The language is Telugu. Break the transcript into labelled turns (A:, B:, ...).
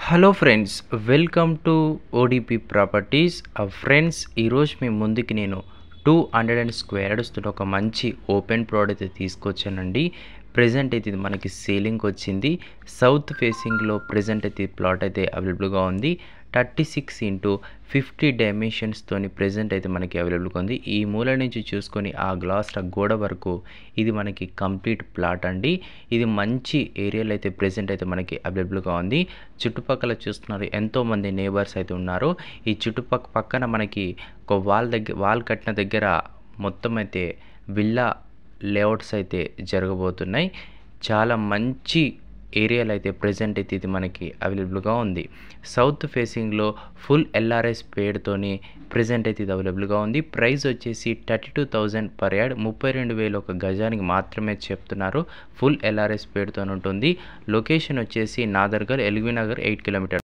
A: Hello friends, welcome to ODP properties. Friends, ఈరోజు మీ ముందుకి నేను 200 స్క్వేర్ యార్డ్స్తో ఒక మంచి ఓపెన్ ప్లాట్ అయితే తీసుకొచ్చానండి. ప్రెజెంట్ అయితే ఇది మనకి సేలింగ్కి వచ్చింది. సౌత్ ఫేసింగ్లో ప్రెజెంట్ అయితే ఈ ప్లాట్ అయితే అవైలబుల్గా ఉంది. 36x50 డైమెన్షన్స్తోని ప్రెజెంట్ అయితే మనకి అవైలబుల్గా ఉంది. ఈ మూల నుంచి చూసుకొని ఆ గ్లాస్ గోడ వరకు ఇది మనకి కంప్లీట్ ప్లాట్ అండి. ఇది మంచి ఏరియాలో అయితే ప్రెజెంట్ అయితే మనకి అవైలబుల్గా ఉంది. చుట్టుపక్కల చూస్తున్నారు ఎంతోమంది నేబర్స్ అయితే ఉన్నారు. ఈ పక్కన మనకి ఒక వాల్ కట్టిన దగ్గర మొత్తం అయితే విల్లా లేఅవుట్స్ అయితే జరగబోతున్నాయి. చాలా మంచి ఏరియాలో అయితే ప్రెజెంట్ అయితే ఇది మనకి అవైలబుల్గా ఉంది. సౌత్ ఫేసింగ్లో ఫుల్ ఎల్ఆర్ఎస్ పేడ్తోని ప్రెజెంట్ అయితే ఇది అవైలబుల్గా ఉంది. ప్రైస్ వచ్చేసి 32,000 పర్ యార్డ్, 32,000 ఒక గజానికి మాత్రమే చెప్తున్నారు. ఫుల్ ఎల్ఆర్ఎస్ పేడ్తో ఉంటుంది. లొకేషన్ వచ్చేసి నాదర్గల్, ఎల్బీ నగర్ 8 కిలోమీటర్.